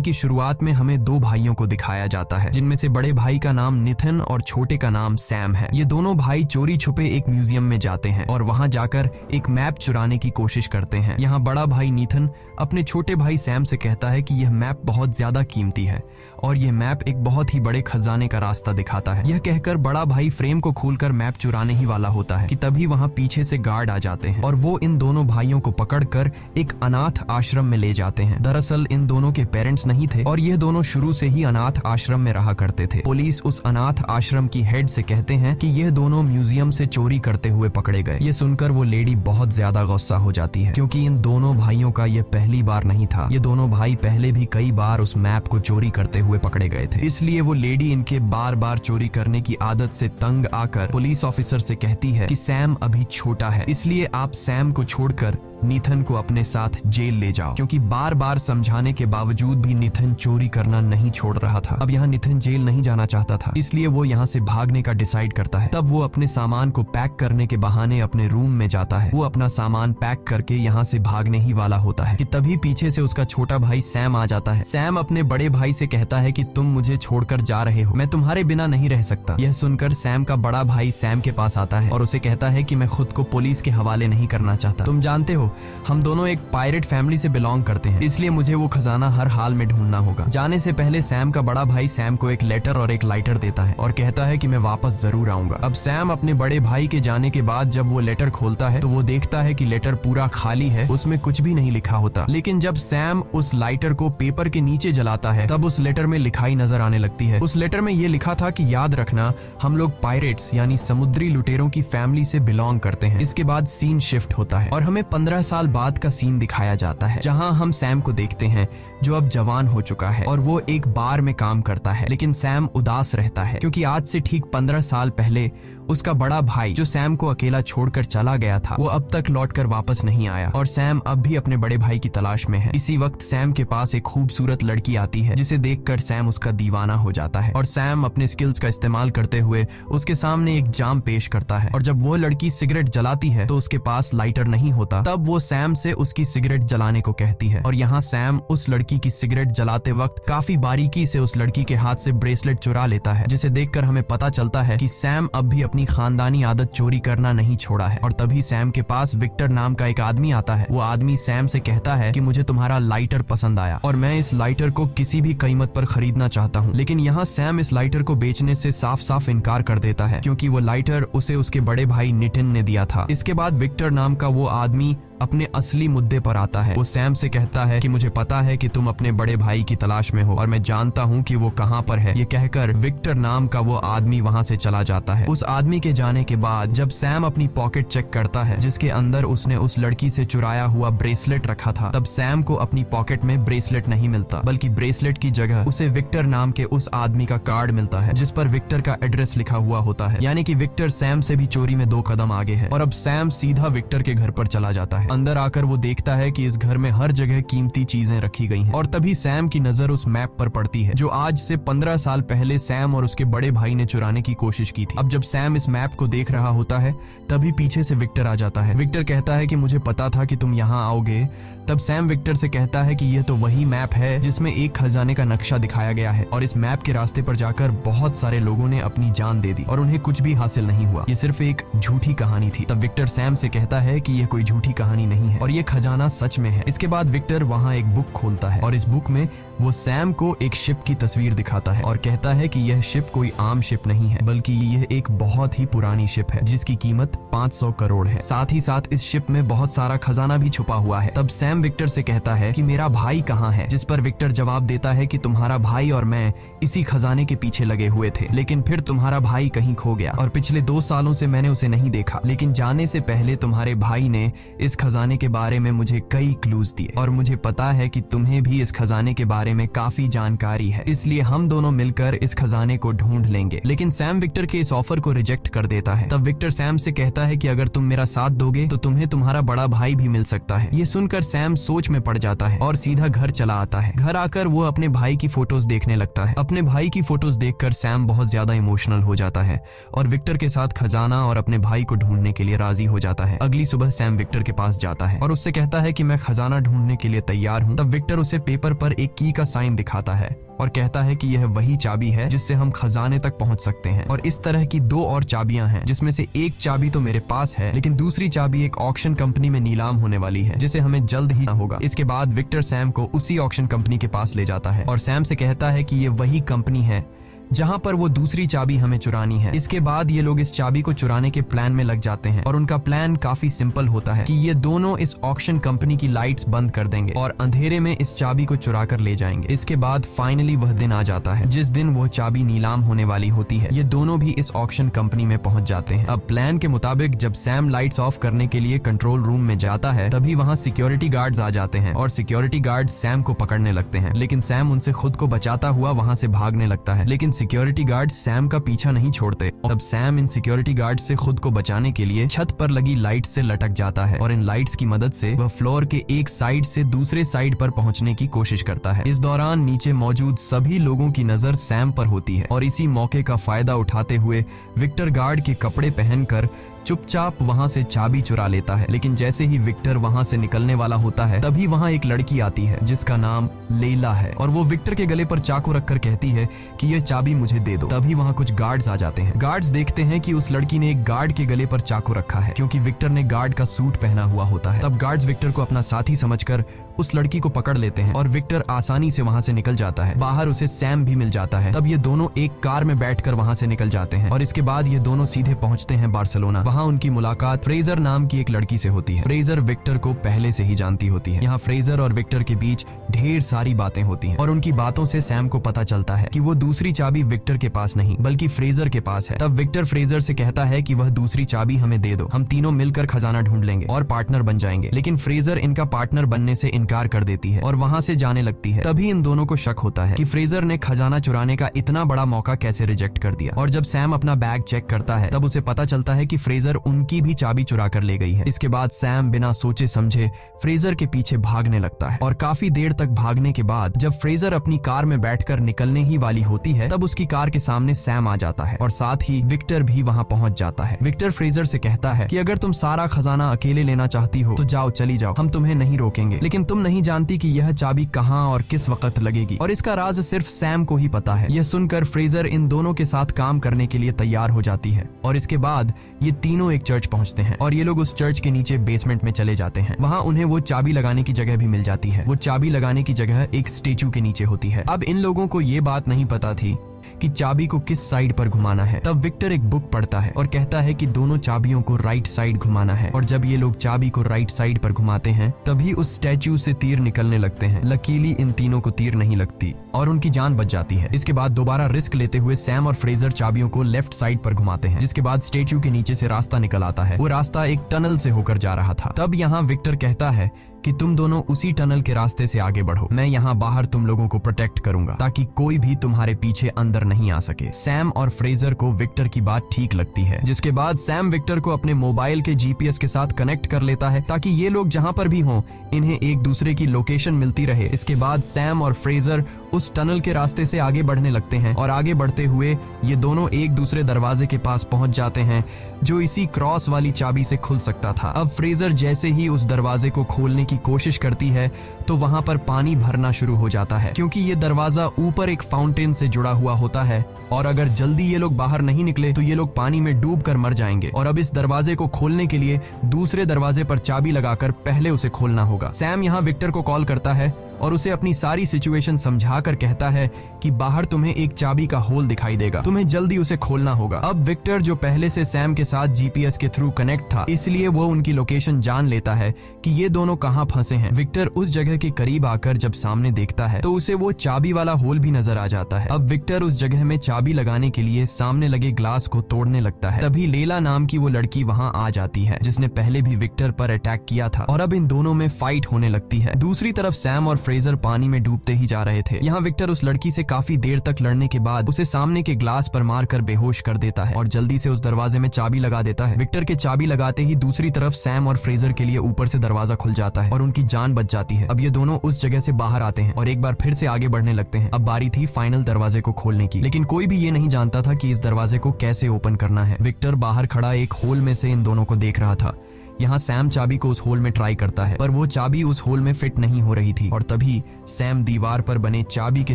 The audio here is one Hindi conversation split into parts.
की शुरुआत में हमें दो भाइयों को दिखाया जाता है, जिनमें से बड़े भाई का नाम निथिन और छोटे का नाम सैम है। ये दोनों भाई चोरी छुपे एक म्यूजियम में जाते हैं और वहां जाकर एक मैप चुराने की कोशिश करते हैं। यहाँ बड़ा भाई निथिन अपने छोटे भाई सैम से कहता है कि यह मैप बहुत ज्यादा कीमती है और यह मैप एक बहुत ही बड़े खजाने का रास्ता दिखाता है। यह कहकर बड़ा भाई फ्रेम को खोलकर मैप चुराने ही वाला होता है कि तभी वहां पीछे से गार्ड आ जाते हैं और वो इन दोनों भाइयों को पकड़कर एक अनाथ आश्रम में ले जाते हैं। दरअसल इन दोनों के पेरेंट्स नहीं थे और यह दोनों शुरू से ही अनाथ आश्रम में रहा करते थे। पुलिस उस अनाथ आश्रम की हेड से कहते हैं कि यह दोनों म्यूजियम से चोरी करते हुए पकड़े गए। ये सुनकर वो लेडी बहुत ज्यादा गुस्सा हो जाती है, क्योंकि इन दोनों भाइयों का यह पहली बार नहीं था। ये दोनों भाई पहले भी कई बार उस मैप को चोरी करते हुए पकड़े गए थे। इसलिए वो लेडी इनके बार बार चोरी करने की आदत से तंग आकर पुलिस ऑफिसर से कहती है कि सैम अभी छोटा है, इसलिए आप सैम को छोड़कर निथिन को अपने साथ जेल ले जाओ, क्योंकि बार बार समझाने के बावजूद भी निथिन चोरी करना नहीं छोड़ रहा था। अब यहाँ निथिन जेल नहीं जाना चाहता था, इसलिए वो यहाँ से भागने का डिसाइड करता है। तब वो अपने सामान को पैक करने के बहाने अपने रूम में जाता है। वो अपना सामान पैक करके यहाँ से भागने ही वाला होता है कि तभी पीछे से उसका छोटा भाई सैम आ जाता है। सैम अपने बड़े भाई से कहता है कि तुम मुझे छोड़कर जा रहे हो, मैं तुम्हारे बिना नहीं रह सकता। यह सुनकर सैम का बड़ा भाई सैम के पास आता है और उसे कहता है कि मैं खुद को पुलिस के हवाले नहीं करना चाहता। तुम जानते हो हम दोनों एक पायरेट फैमिली से बिलोंग करते हैं, इसलिए मुझे वो खजाना हर हाल में ढूंढना होगा। जाने से पहले सैम का बड़ा भाई सैम को एक लेटर और एक लाइटर देता है और कहता है कि मैं वापस जरूर आऊंगा। अब सैम अपने बड़े भाई के जाने के बाद जब वो लेटर खोलता है तो वो देखता है कि लेटर पूरा खाली है, उसमें कुछ भी नहीं लिखा होता। लेकिन जब सैम उस लाइटर को पेपर के नीचे जलाता है तब उस लेटर में लिखाई नजर आने लगती है। उस लेटर में ये लिखा था कि याद रखना हम लोग पायरेट्स यानी समुद्री लुटेरों की फैमिली से बिलोंग करते हैं। इसके बाद सीन शिफ्ट होता है और हमें 15 साल बाद का सीन दिखाया जाता है, जहां हम सैम को देखते हैं जो अब जवान हो चुका है और वो एक बार में काम करता है। लेकिन सैम उदास रहता है क्योंकि आज से ठीक 15 साल पहले उसका बड़ा भाई जो सैम को अकेला छोड़कर चला गया था वो अब तक लौटकर वापस नहीं आया और सैम अब भी अपने बड़े भाई की तलाश में है। इसी वक्त सैम के पास एक खूबसूरत लड़की आती है जिसे देखकर सैम उसका दीवाना हो जाता है और सैम अपने स्किल्स का इस्तेमाल करते हुए उसके सामने एक जाम पेश करता है। और जब वो लड़की सिगरेट जलाती है तो उसके पास लाइटर नहीं होता। तब वो सैम से उसकी सिगरेट जलाने को कहती है और यहाँ सैम उस लड़की की सिगरेट जलाते वक्त काफी बारीकी से उस लड़की के हाथ से ब्रेसलेट चुरा लेता है, जिसे देखकर हमें पता चलता है कि सैम अब भी अपनी खानदानी आदत चोरी करना नहीं छोड़ा है। और तभी सैम के पास विक्टर नाम का एक आदमी आता है। वो आदमी सैम से कहता है कि मुझे तुम्हारा लाइटर पसंद आया और मैं इस लाइटर को किसी भी कीमत पर खरीदना चाहता हूँ। लेकिन यहाँ सैम इस लाइटर को बेचने से साफ साफ इनकार कर देता है, क्योंकि वो लाइटर उसे उसके बड़े भाई नितिन ने दिया था। इसके बाद विक्टर नाम का वो आदमी अपने असली मुद्दे पर आता है। वो सैम से कहता है कि मुझे पता है कि तुम अपने बड़े भाई की तलाश में हो और मैं जानता हूँ कि वो कहाँ पर है। ये कहकर विक्टर नाम का वो आदमी वहाँ से चला जाता है। उस आदमी के जाने के बाद जब सैम अपनी पॉकेट चेक करता है जिसके अंदर उसने उस लड़की से चुराया हुआ ब्रेसलेट रखा था, तब सैम को अपनी पॉकेट में ब्रेसलेट नहीं मिलता, बल्कि ब्रेसलेट की जगह उसे विक्टर नाम के उस आदमी का कार्ड मिलता है जिस पर विक्टर का एड्रेस लिखा हुआ होता है। यानी कि विक्टर सैम से भी चोरी में 2 कदम आगे है और अब सैम सीधा विक्टर के घर पर चला जाता है। अंदर आकर वो देखता है कि इस घर में हर जगह कीमती चीजें रखी गई हैं और तभी सैम की नजर उस मैप पर पड़ती है जो आज से 15 साल पहले सैम और उसके बड़े भाई ने चुराने की कोशिश की थी। अब जब सैम इस मैप को देख रहा होता है तभी पीछे से विक्टर आ जाता है। विक्टर कहता है कि मुझे पता था कि तुम यहाँ आओगे। तब सैम विक्टर से कहता है कि यह तो वही मैप है जिसमें एक खजाने का नक्शा दिखाया गया है और इस मैप के रास्ते पर जाकर बहुत सारे लोगों ने अपनी जान दे दी और उन्हें कुछ भी हासिल नहीं हुआ। ये सिर्फ एक झूठी कहानी थी। तब विक्टर सैम से कहता है कि यह कोई झूठी कहानी नहीं है और ये खजाना सच में है। इसके बाद विक्टर वहाँ एक बुक खोलता है और इस बुक में वो सैम को एक शिप की तस्वीर दिखाता है और कहता है कि यह शिप कोई आम शिप नहीं है, बल्कि यह एक बहुत ही पुरानी शिप है जिसकी कीमत 500 करोड़ है। साथ ही साथ इस शिप में बहुत सारा खजाना भी छुपा हुआ है। तब सैम विक्टर से कहता है कि मेरा भाई कहाँ है, जिस पर विक्टर जवाब देता है कि तुम्हारा भाई और मैं इसी खजाने के पीछे लगे हुए थे, लेकिन फिर तुम्हारा भाई कहीं खो गया और पिछले 2 सालों से मैंने उसे नहीं देखा। लेकिन जाने से पहले तुम्हारे भाई ने इस खजाने के बारे में मुझे कई क्लूज दिए और मुझे पता है कि तुम्हें भी इस खजाने के बारे में काफी जानकारी है, इसलिए हम दोनों मिलकर इस खजाने को ढूंढ लेंगे। लेकिन सैम विक्टर के इस ऑफर को रिजेक्ट कर देता है। तब विक्टर सैम से कहता है कि अगर तुम मेरा साथ दोगे तो तुम्हें तुम्हारा बड़ा भाई भी मिल सकता है। ये सुनकर सैम सैम सोच में पड़ जाता है और सीधा घर चला आता है। घर आकर वो अपने भाई की फोटोज देखने लगता है। अपने भाई की फोटोज देखकर सैम बहुत ज्यादा इमोशनल हो जाता है और विक्टर के साथ खजाना और अपने भाई को ढूंढने के लिए राजी हो जाता है। अगली सुबह सैम विक्टर के पास जाता है और उससे कहता है कि मैं खजाना ढूंढने के लिए तैयार हूँ। तब विक्टर उसे पेपर पर एक की का साइन दिखाता है और कहता है कि यह वही चाबी है जिससे हम खजाने तक पहुंच सकते हैं। और इस तरह की 2 और चाबियां हैं, जिसमें से एक चाबी तो मेरे पास है, लेकिन दूसरी चाबी एक ऑक्शन कंपनी में नीलाम होने वाली है, जिसे हमें जल्द ही होगा। इसके बाद विक्टर सैम को उसी ऑक्शन कंपनी के पास ले जाता है और सैम से कहता है कि ये वही कंपनी है जहां पर वो दूसरी चाबी हमें चुरानी है। इसके बाद ये लोग इस चाबी को चुराने के प्लान में लग जाते हैं और उनका प्लान काफी सिंपल होता है कि ये दोनों इस ऑक्शन कंपनी की लाइट्स बंद कर देंगे और अंधेरे में इस चाबी को चुरा कर ले जाएंगे। इसके बाद फाइनली वह दिन आ जाता है जिस दिन वो चाबी नीलाम होने वाली होती है। ये दोनों भी इस ऑक्शन कंपनी में पहुंच जाते हैं। अब प्लान के मुताबिक जब सैम लाइट्स ऑफ करने के लिए कंट्रोल रूम में जाता है, तभी वहाँ सिक्योरिटी गार्ड्स आ जाते हैं और सिक्योरिटी गार्ड्स सैम को पकड़ने लगते हैं, लेकिन सैम उनसे खुद को बचाता हुआ वहाँ से भागने लगता है। लेकिन सिक्योरिटी गार्ड सैम का पीछा नहीं छोड़ते। तब सैम इन सिक्योरिटी गार्ड से खुद को बचाने के लिए छत पर लगी लाइट से लटक जाता है और इन लाइट्स की मदद से वह फ्लोर के एक साइड से दूसरे साइड पर पहुंचने की कोशिश करता है। इस दौरान नीचे मौजूद सभी लोगों की नजर सैम पर होती है और इसी मौके का फायदा उठाते हुए विक्टर गार्ड के कपड़े पहनकर चुपचाप वहां से चाबी चुरा लेता है। लेकिन जैसे ही विक्टर वहां से निकलने वाला होता है, तभी वहां एक लड़की आती है जिसका नाम लेला है और वो विक्टर के गले पर चाकू रखकर कहती है कि ये चाबी मुझे दे दो। तभी वहां कुछ गार्ड्स आ जाते हैं। गार्ड्स देखते हैं कि उस लड़की ने एक गार्ड के गले पर चाकू रखा है क्योंकि विक्टर ने गार्ड का सूट पहना हुआ होता है। तब गार्ड्स विक्टर को अपना साथी समझकर उस लड़की को पकड़ लेते हैं और विक्टर आसानी से वहां से निकल जाता है। बाहर उसे सैम भी मिल जाता है। तब ये दोनों एक कार में बैठकर वहां से निकल जाते हैं और इसके बाद ये दोनों सीधे पहुंचते हैं बार्सिलोना। वहां उनकी मुलाकात फ्रेजर नाम की एक लड़की से होती है। फ्रेजर विक्टर को पहले से ही जानती होती है। यहाँ फ्रेजर और विक्टर के बीच ढेर सारी बातें होती हैं और उनकी बातों से सैम को पता चलता है कि वो दूसरी चाबी विक्टर के पास नहीं बल्कि फ्रेजर के पास है। तब विक्टर फ्रेजर से कहता है कि वह दूसरी चाबी हमें दे दो, हम तीनों मिलकर खजाना ढूंढ लेंगे और पार्टनर बन जाएंगे। लेकिन फ्रेजर इनका पार्टनर बनने से इनकार कर देती है और वहां से जाने लगती है। तभी इन दोनों को शक होता है कि फ्रेजर ने खजाना चुराने का इतना बड़ा मौका कैसे रिजेक्ट कर दिया। और जब सैम अपना बैग चेक करता है, तब उसे पता चलता है कि फ्रेजर उनकी भी चाबी चुरा कर ले गई है। इसके बाद सैम बिना सोचे समझे फ्रेजर के पीछे भागने लगता है और काफी देर तक भागने के बाद जब फ्रेजर अपनी कार में बैठकर निकलने ही वाली होती है, तब उसकी कार के सामने सैम आ जाता है और साथ ही विक्टर भी वहां पहुंच जाता है। विक्टर फ्रेजर से कहता है कि अगर तुम सारा खजाना अकेले लेना चाहती हो तो जाओ, चली जाओ, हम तुम्हें नहीं रोकेंगे, लेकिन तुम नहीं जानती कि यह चाबी कहां और किस वक्त लगेगी और इसका राज सिर्फ सैम को ही पता है। यह सुनकर फ्रेजर इन दोनों के साथ काम करने के लिए तैयार हो जाती है और इसके बाद ये तीनों एक चर्च पहुंचते हैं और ये लोग उस चर्च के नीचे बेसमेंट में चले जाते हैं। वहां उन्हें वो चाबी लगाने की जगह भी मिल जाती है। वो चाबी लगाने की जगह एक स्टेचू के नीचे होती है। अब इन लोगों को ये बात नहीं पता थी कि चाबी को किस साइड पर घुमाना है। तब विक्टर एक बुक पढ़ता है और कहता है कि दोनों चाबियों को राइट साइड घुमाना है और जब ये लोग चाबी को राइट साइड पर घुमाते हैं, तभी उस स्टैच्यू से तीर निकलने लगते हैं। लकीली इन तीनों को तीर नहीं लगती और उनकी जान बच जाती है। इसके बाद दोबारा रिस्क लेते हुए सैम और फ्रेजर चाबियों को लेफ्ट साइड पर घुमाते हैं, जिसके बाद स्टैच्यू के नीचे से रास्ता निकल आता है। वो रास्ता एक टनल से होकर जा रहा था। तब यहाँ विक्टर कहता है कि तुम दोनों उसी टनल के रास्ते से आगे बढ़ो, मैं यहाँ बाहर तुम लोगों को प्रोटेक्ट करूंगा ताकि कोई भी तुम्हारे पीछे अंदर नहीं आ सके। सैम और फ्रेजर को विक्टर की बात ठीक लगती है, जिसके बाद सैम विक्टर को अपने मोबाइल के जीपीएस के साथ कनेक्ट कर लेता है ताकि ये लोग जहाँ पर भी हों इन्हें एक दूसरे की लोकेशन मिलती रहे। इसके बाद सैम और फ्रेजर उस टनल के रास्ते से आगे बढ़ने लगते हैं और आगे बढ़ते हुए ये दोनों एक दूसरे दरवाजे के पास पहुंच जाते हैं जो इसी क्रॉस वाली चाबी से खुल सकता था। अब फ्रेजर जैसे ही उस दरवाजे को खोलने की कोशिश करती है तो वहां पर पानी भरना शुरू हो जाता है क्योंकि ये दरवाजा ऊपर एक फाउंटेन से जुड़ा हुआ होता है और अगर जल्दी ये लोग बाहर नहीं निकले तो ये लोग पानी में डूब कर मर जाएंगे। और अब इस दरवाजे को खोलने के लिए दूसरे दरवाजे पर चाबी लगाकर पहले उसे खोलना होगा। सैम यहाँ विक्टर को कॉल करता है और उसे अपनी सारी सिचुएशन समझाकर कहता है कि बाहर तुम्हें एक चाबी का होल दिखाई देगा, तुम्हें जल्दी उसे खोलना होगा। अब विक्टर जो पहले से सैम के साथ जीपीएस के थ्रू कनेक्ट था, इसलिए वो उनकी लोकेशन जान लेता है कि ये दोनों कहाँ फंसे हैं। विक्टर उस जगह के करीब आकर जब सामने देखता है तो उसे वो चाबी वाला होल भी नजर आ जाता है। अब विक्टर उस जगह में चाबी लगाने के लिए सामने लगे ग्लास को तोड़ने लगता है। तभी लेला नाम की वो लड़की वहाँ आ जाती है जिसने पहले भी विक्टर पर अटैक किया था और अब इन दोनों में फाइट होने लगती है। दूसरी तरफ सैम और फ्रेजर पानी में डूबते ही जा रहे थे। यहाँ विक्टर उस लड़की से काफी देर तक लड़ने के बाद उसे सामने के ग्लास पर मारकर बेहोश कर देता है और जल्दी से उस दरवाजे में चाबी लगा देता है। विक्टर के चाबी लगाते ही दूसरी तरफ सैम और फ्रेजर के लिए ऊपर से दरवाजा खुल जाता है और उनकी जान बच जाती है। अब ये दोनों उस जगह से बाहर आते हैं और एक बार फिर से आगे बढ़ने लगते हैं। अब बारी थी फाइनल दरवाजे को खोलने की, लेकिन कोई भी ये नहीं जानता था कि इस दरवाजे को कैसे ओपन करना है। विक्टर बाहर खड़ा एक होल में से इन दोनों को देख रहा था। यहाँ सैम चाबी को उस होल में ट्राई करता है, पर वो चाबी उस होल में फिट नहीं हो रही थी और तभी सैम दीवार पर बने चाबी के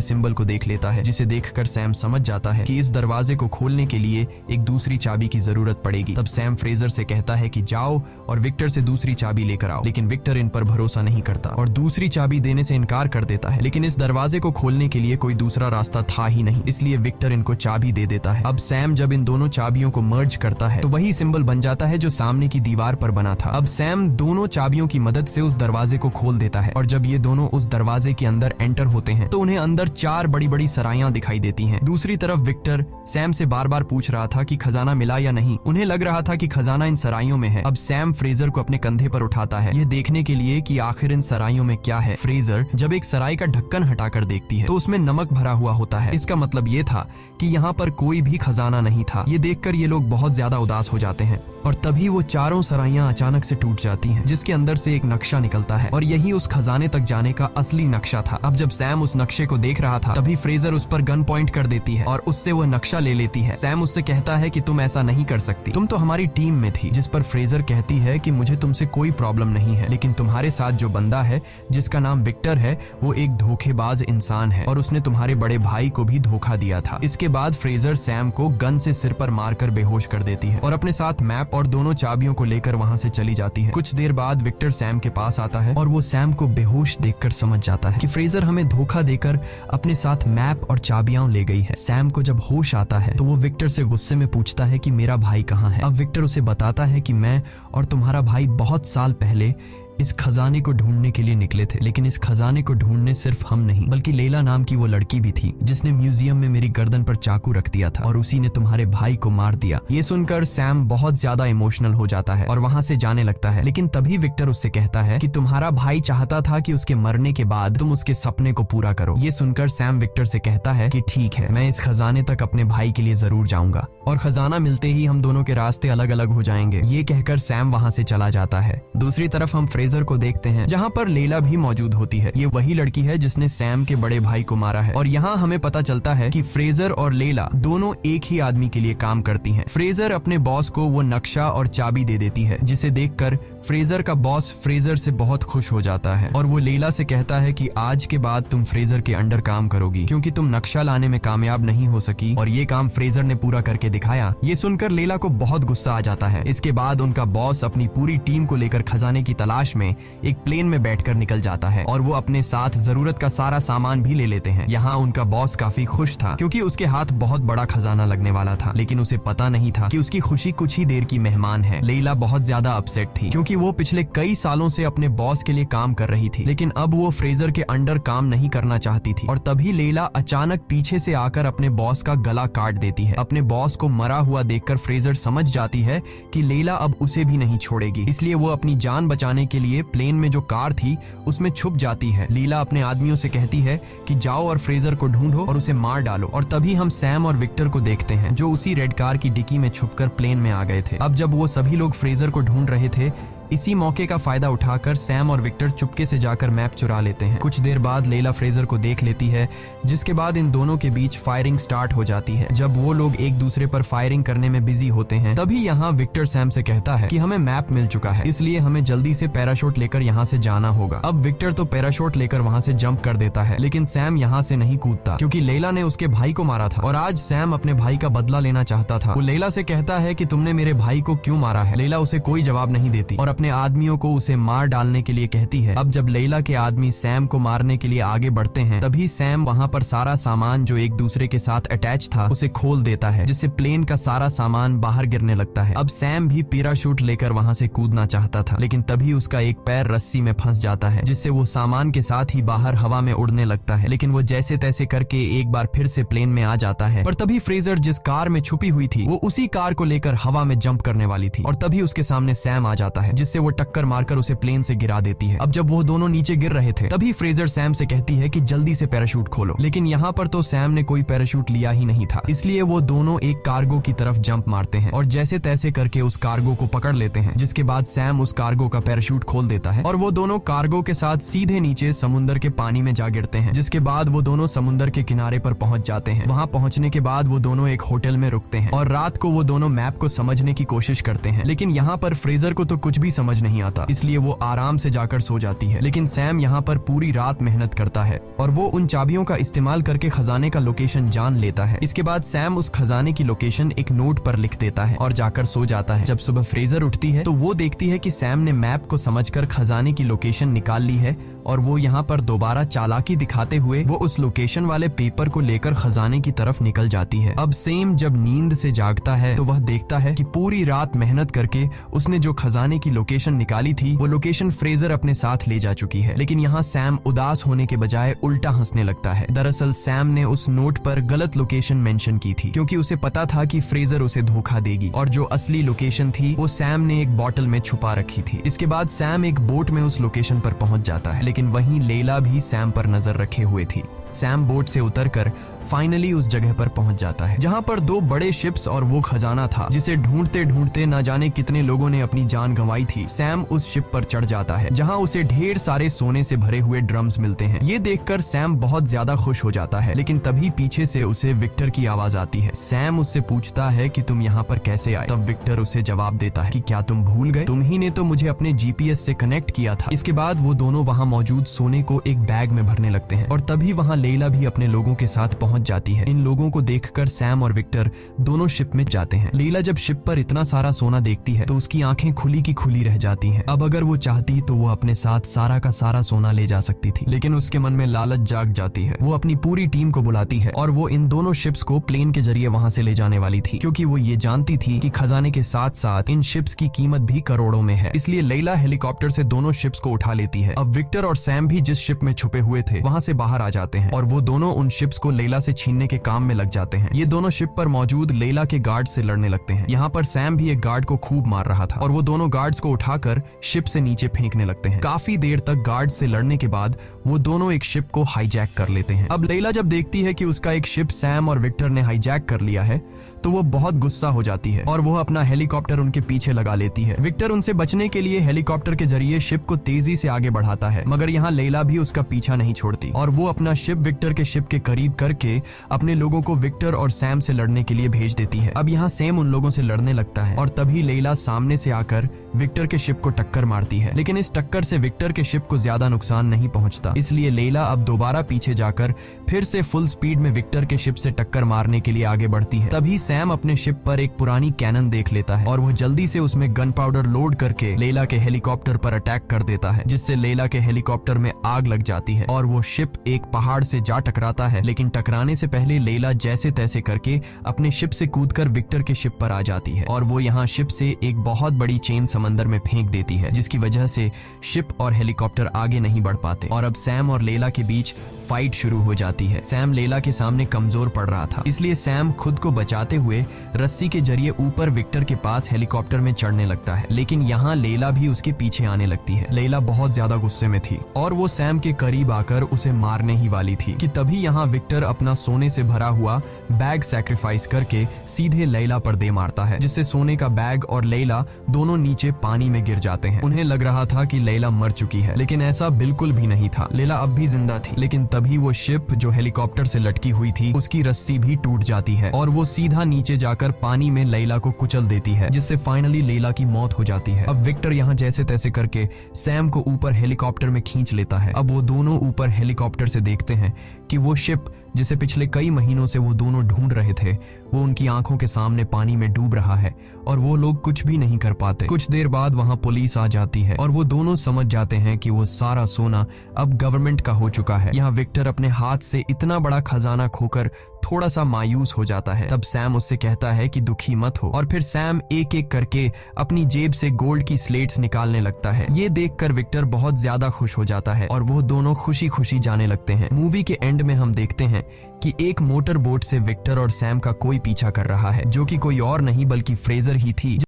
सिंबल को देख लेता है, जिसे देखकर सैम समझ जाता है कि इस दरवाजे को खोलने के लिए एक दूसरी चाबी की जरूरत पड़ेगी। तब सैम फ्रेजर से कहता है कि जाओ और विक्टर से दूसरी चाबी लेकर आओ, लेकिन विक्टर इन पर भरोसा नहीं करता और दूसरी चाबी देने से इनकार कर देता है। लेकिन इस दरवाजे को खोलने के लिए कोई दूसरा रास्ता था ही नहीं, इसलिए विक्टर इनको चाबी दे देता है। अब सैम जब इन दोनों चाबियों को मर्ज करता है तो वही सिंबल बन जाता है जो सामने की दीवार पर बना था। अब सैम दोनों चाबियों की मदद से उस दरवाजे को खोल देता है और जब ये दोनों उस दरवाजे के अंदर एंटर होते हैं तो उन्हें अंदर 4 बड़ी बड़ी सराइयां दिखाई देती हैं। दूसरी तरफ विक्टर सैम से बार बार पूछ रहा था कि खजाना मिला या नहीं। उन्हें लग रहा था कि खजाना इन सराइयों में है। अब सैम फ्रेजर को अपने कंधे पर उठाता है, यह देखने के लिए कि आखिर इन सराइयों में क्या है। फ्रेजर जब एक सराय का ढक्कन हटाकर देखती है तो उसमें नमक भरा हुआ होता है। इसका मतलब ये था कि यहाँ पर कोई भी खजाना नहीं था। ये देखकर ये लोग बहुत ज्यादा उदास हो जाते हैं और तभी वो चारों सराइयां अचानक से टूट जाती हैं, जिसके अंदर से एक नक्शा निकलता है और यही उस खजाने तक जाने का असली नक्शा था। अब जब सैम उस नक्शे को देख रहा था तभी फ्रेजर उस पर गन पॉइंट कर देती है और उससे वो नक्शा ले लेती है। सैम उससे कहता है कि तुम ऐसा नहीं कर सकती, तुम तो हमारी टीम में थी। जिस पर फ्रेजर कहती है कि मुझे तुमसे कोई प्रॉब्लम नहीं है, लेकिन तुम्हारे साथ जो बंदा है जिसका नाम विक्टर है वो एक धोखेबाज इंसान है और उसने तुम्हारे बड़े भाई को भी धोखा दिया था। इसके बाद फ्रेजर सैम को गन से सिर पर मारकर बेहोश कर देती है और अपने साथ मैप और दोनों चाबियों को लेकर वहां से चली जाती है। कुछ देर बाद विक्टर सैम के पास आता है और वो सैम को बेहोश देखकर समझ जाता है कि फ्रेजर हमें धोखा देकर अपने साथ मैप और चाबियां ले गई है। सैम को जब होश आता है तो वो विक्टर से गुस्से में पूछता है कि मेरा भाई कहाँ है। अब विक्टर उसे बताता है कि मैं और तुम्हारा भाई बहुत साल पहले इस खजाने को ढूंढने के लिए निकले थे, लेकिन इस खजाने को ढूंढने सिर्फ हम नहीं बल्कि लैला नाम की वो लड़की भी थी जिसने म्यूजियम में मेरी गर्दन पर चाकू रख दिया था और उसी ने तुम्हारे भाई को मार दिया। ये सुनकर सैम बहुत ज्यादा इमोशनल हो जाता है और वहां से जाने लगता है, लेकिन तभी विक्टर उससे कहता है कि तुम्हारा भाई चाहता था कि उसके मरने के बाद तुम उसके सपने को पूरा करो। ये सुनकर सैम विक्टर से कहता है कि ठीक है, मैं इस खजाने तक अपने भाई के लिए जरूर जाऊंगा और खजाना मिलते ही हम दोनों के रास्ते अलग अलग हो जाएंगे। ये कहकर सैम वहां से चला जाता है। दूसरी तरफ हम फ्रेजर को देखते हैं जहां पर लैला भी मौजूद होती है। ये वही लड़की है जिसने सैम के बड़े भाई को मारा है और यहाँ हमें पता चलता है कि फ्रेजर और लैला दोनों एक ही आदमी के लिए काम करती हैं। फ्रेजर अपने बॉस को वो नक्शा और चाबी दे देती है, जिसे देखकर फ्रेजर का बॉस फ्रेजर से बहुत खुश हो जाता है और वो लैला से कहता है कि आज के बाद तुम फ्रेजर के अंडर काम करोगी क्योंकि तुम नक्शा लाने में कामयाब नहीं हो सकी और ये काम फ्रेजर ने पूरा करके दिखाया। ये सुनकर लैला को बहुत गुस्सा आ जाता है। इसके बाद उनका बॉस अपनी पूरी टीम को लेकर खजाने की तलाश में एक प्लेन में बैठकर निकल जाता है और वो अपने साथ जरूरत का सारा सामान भी ले लेते हैं। यहाँ उनका बॉस काफी खुश था क्योंकि उसके हाथ बहुत बड़ा खजाना लगने वाला था, लेकिन उसे पता नहीं था कि उसकी खुशी कुछ ही देर की मेहमान है। लैला बहुत ज्यादा अपसेट थी क्योंकि वो पिछले कई सालों से अपने बॉस के लिए काम कर रही थी, लेकिन अब वो फ्रेजर के अंडर काम नहीं करना चाहती थी और तभी लैला अचानक पीछे से आकर अपने बॉस का गला काट देती है। अपने बॉस को मरा हुआ देखकर फ्रेजर समझ जाती है कि लैला अब उसे भी नहीं छोड़ेगी, इसलिए वो अपनी जान बचाने के लिए प्लेन में जो कार थी उसमें छुप जाती है। लैला अपने आदमियों से कहती है कि जाओ और फ्रेजर को ढूंढो और उसे मार डालो और तभी हम सैम और विक्टर को देखते हैं जो उसी रेड कार की डिक्की में छुपकर प्लेन में आ गए थे। अब जब वो सभी लोग फ्रेजर को ढूंढ रहे थे, इसी मौके का फायदा उठाकर सैम और विक्टर चुपके से जाकर मैप चुरा लेते हैं। कुछ देर बाद लैला फ्रेजर को देख लेती है, जिसके बाद इन दोनों के बीच फायरिंग स्टार्ट हो जाती है। जब वो लोग एक दूसरे पर फायरिंग करने में बिजी होते हैं तभी यहाँ विक्टर सैम से कहता है कि हमें मैप मिल चुका है, इसलिए हमें जल्दी से पैराशूट लेकर यहाँ से जाना होगा। अब विक्टर तो पैराशूट लेकर वहाँ से जंप कर देता है, लेकिन सैम यहाँ से नहीं कूदता क्योंकि लैला ने उसके भाई को मारा था और आज सैम अपने भाई का बदला लेना चाहता था। वो लैला से कहता है कि तुमने मेरे भाई को क्यों मारा है। लैला उसे कोई जवाब नहीं देती और अपने आदमियों को उसे मार डालने के लिए कहती है। अब जब लैला के आदमी सैम को मारने के लिए आगे बढ़ते हैं तभी सैम वहाँ पर सारा सामान जो एक दूसरे के साथ अटैच था उसे खोल देता है, जिससे प्लेन का सारा सामान बाहर गिरने लगता है। अब सैम भी पैराशूट लेकर वहाँ से कूदना चाहता था, लेकिन तभी उसका एक पैर रस्सी में फंस जाता है, जिससे वो सामान के साथ ही बाहर हवा में उड़ने लगता है। लेकिन वो जैसे तैसे करके एक बार फिर से प्लेन में आ जाता है, पर तभी फ्रेजर जिस कार में छुपी हुई थी वो उसी कार को लेकर हवा में जंप करने वाली थी और तभी उसके सामने सैम आ जाता है, जिससे वो टक्कर मारकर उसे प्लेन से गिरा देती है। अब जब वो दोनों नीचे गिर रहे थे तभी फ्रेजर सैम से कहती है कि जल्दी से पैराशूट खोलो, लेकिन यहाँ पर तो सैम ने कोई पैराशूट लिया ही नहीं था, इसलिए वो दोनों एक कार्गो की तरफ जंप मारते हैं और जैसे तैसे करके उस कार्गो को पकड़ लेते हैं, जिसके बाद सैम उस कार्गो का पैराशूट खोल देता है और वो दोनों कार्गो के साथ सीधे नीचे समुद्र के पानी में जा गिरते हैं, जिसके बाद वो दोनों समुद्र के किनारे पर पहुंच जाते हैं। वहां पहुंचने के बाद वो दोनों एक होटल में रुकते हैं और रात को वो दोनों मैप को समझने की कोशिश करते हैं, लेकिन यहाँ पर फ्रेजर को तो कुछ भी समझ नहीं आता, इसलिए वो आराम से जाकर सो जाती है। लेकिन सैम यहाँ पर पूरी रात मेहनत करता है और वो उन चाबियों का इस्तेमाल करके खजाने का लोकेशन जान लेता है। इसके बाद सैम उस खजाने की लोकेशन एक नोट पर लिख देता है और जाकर सो जाता है। जब सुबह फ्रेजर उठती है तो वो देखती है कि सैम ने मैप को समझकर खजाने की लोकेशन निकाल ली है और वो यहाँ पर दोबारा चालाकी दिखाते हुए वो उस लोकेशन वाले पेपर को लेकर खजाने की तरफ निकल जाती है। अब सैम जब नींद से जागता है तो वह देखता है कि पूरी रात मेहनत करके उसने जो खजाने की लोकेशन निकाली थी वो लोकेशन फ्रेजर अपने साथ ले जा चुकी है। लेकिन यहाँ सैम उदास होने के बजाय उल्टा हंसने लगता है। दरअसल सैम ने उस नोट पर गलत लोकेशन मेंशन की थी, क्योंकि उसे पता था कि फ्रेजर उसे धोखा देगी और जो असली लोकेशन थी वो सैम ने एक बॉटल में छुपा रखी थी। इसके बाद सैम एक बोट में उस लोकेशन पर पहुंच जाता है, लेकिन वहीं लैला भी सैम पर नजर रखे हुए थी। सैम बोट से उतरकर फाइनली उस जगह पर पहुंच जाता है जहां पर 2 बड़े शिप्स और वो खजाना था जिसे ढूंढते ढूंढते न जाने कितने लोगों ने अपनी जान गंवाई थी। सैम उस शिप पर चढ़ जाता है जहां उसे ढेर सारे सोने से भरे हुए ड्रम्स मिलते हैं। ये देखकर सैम बहुत ज्यादा खुश हो जाता है, लेकिन तभी पीछे से उसे विक्टर की आवाज आती है। सैम उससे पूछता है कि तुम यहाँ पर कैसे आए? तब विक्टर उसे जवाब देता है कि क्या तुम भूल गए? तुम ही ने तो मुझे अपने जीपीएस से कनेक्ट किया था। इसके बाद वो दोनों वहाँ मौजूद सोने को एक बैग में भरने लगते हैं और तभी वहाँ लैला भी अपने लोगों के साथ पहुंच जाती है। इन लोगों को देखकर सैम और विक्टर दोनों शिप में जाते हैं। लैला जब शिप पर इतना सारा सोना देखती है तो उसकी आंखें खुली की खुली रह जाती हैं। अब अगर वो चाहती तो वो अपने साथ सारा का सारा सोना ले जा सकती थी, लेकिन उसके मन में लालच जाग जाती है। वो अपनी पूरी टीम को बुलाती है और वो इन दोनों शिप्स को प्लेन के जरिए वहां से ले जाने वाली थी, क्योंकि वो ये जानती थी कि खजाने के साथ साथ इन शिप्स की कीमत भी करोड़ों में है। इसलिए लैला हेलीकॉप्टर से दोनों शिप्स को उठा लेती है। अब विक्टर और सैम भी जिस शिप में छुपे हुए थे वहां से बाहर आ जाते हैं और वो दोनों उन शिप्स को लैला से छीनने के काम में लग जाते हैं। ये दोनों शिप पर मौजूद लैला के गार्ड से लड़ने लगते हैं। यहाँ पर सैम भी एक गार्ड को खूब मार रहा था और वो दोनों गार्ड्स को उठाकर शिप से नीचे फेंकने लगते हैं। काफी देर तक गार्ड से लड़ने के बाद वो दोनों एक शिप को हाईजैक कर लेते हैं। अब लैला जब देखती है कि उसका एक शिप सैम और विक्टर ने हाईजैक कर लिया है तो वो बहुत गुस्सा हो जाती है और वो अपना हेलीकॉप्टर उनके पीछे लगा लेती है। विक्टर उनसे बचने के लिए हेलीकॉप्टर के जरिए शिप को तेजी से आगे बढ़ाता है, मगर यहाँ लैला भी उसका पीछा नहीं छोड़ती और वो अपना शिप विक्टर के शिप के करीब करके अपने लोगों को विक्टर और सैम से लड़ने के लिए भेज देती है। अब यहाँ सैम उन लोगों से लड़ने लगता है और तभी लैला सामने से आकर विक्टर के शिप को टक्कर मारती है, लेकिन इस टक्कर से विक्टर के शिप को ज्यादा नुकसान नहीं पहुंचता। इसलिए लैला अब दोबारा पीछे जाकर फिर से फुल स्पीड में विक्टर के शिप से टक्कर मारने के लिए आगे बढ़ती है। तभी सैम अपने शिप पर एक पुरानी कैनन देख लेता है और वह जल्दी से उसमें गन पाउडर लोड करके लैला के हेलीकॉप्टर पर अटैक कर देता है, जिससे लैला के हेलीकॉप्टर में आग लग जाती है और वो शिप एक पहाड़ से जा टकराता है। लेकिन टकराने से पहले लैला जैसे तैसे करके अपने शिप से कूदकर विक्टर के शिप पर आ जाती है और वो यहाँ शिप से एक बहुत बड़ी चेन समंदर में फेंक देती है, जिसकी वजह से शिप और हेलीकॉप्टर आगे नहीं बढ़ पाते और अब सैम और लैला के बीच फाइट शुरू हो जाती है। सैम लैला के सामने कमजोर पड़ रहा था, इसलिए सैम खुद को बचाते हुए रस्सी के जरिए ऊपर विक्टर के पास हेलीकॉप्टर में चढ़ने लगता है, लेकिन यहाँ लैला भी उसके पीछे आने लगती है। लैला बहुत ज्यादा गुस्से में थी और वो सैम के करीब आकर उसे मारने ही वाली थी कि तभी यहाँ विक्टर अपना सोने से भरा हुआ बैग सैक्रिफाइस करके सीधे लैला पर दे मारता है, जिससे सोने का बैग और लैला दोनों नीचे पानी में गिर जाते हैं। उन्हें लग रहा था कि लैला मर चुकी है, लेकिन ऐसा बिल्कुल भी नहीं था। लैला अब भी जिंदा थी, लेकिन तभी वो शिप जो हेलीकॉप्टर से लटकी हुई थी उसकी रस्सी भी टूट जाती है और वो सीधा नीचे जाकर पानी में लैला को कुचल देती है, जिससे फाइनली लैला की मौत हो जाती है। अब विक्टर यहाँ जैसे तैसे करके सैम को ऊपर हेलीकॉप्टर में खींच लेता है। अब वो दोनों ऊपर हेलीकॉप्टर से देखते हैं कि वो शिप जिसे पिछले कई महीनों से वो दोनों ढूंढ रहे थे वो उनकी आंखों के सामने पानी में डूब रहा है और वो लोग कुछ भी नहीं कर पाते। कुछ देर बाद वहां पुलिस आ जाती है और वो दोनों समझ जाते हैं कि वो सारा सोना अब गवर्नमेंट का हो चुका है। यहाँ विक्टर अपने हाथ से इतना बड़ा खजाना खोकर थोड़ा सा मायूस हो जाता है। तब सैम उससे कहता है कि दुखी मत हो और फिर सैम एक एक करके अपनी जेब से गोल्ड की स्लेट्स निकालने लगता है। ये देखकर विक्टर बहुत ज्यादा खुश हो जाता है और वो दोनों खुशी खुशी जाने लगते हैं। मूवी के एंड में हम देखते हैं कि एक मोटर बोट से विक्टर और सैम का कोई पीछा कर रहा है, जो कि कोई और नहीं बल्कि फ्रेजर ही थी।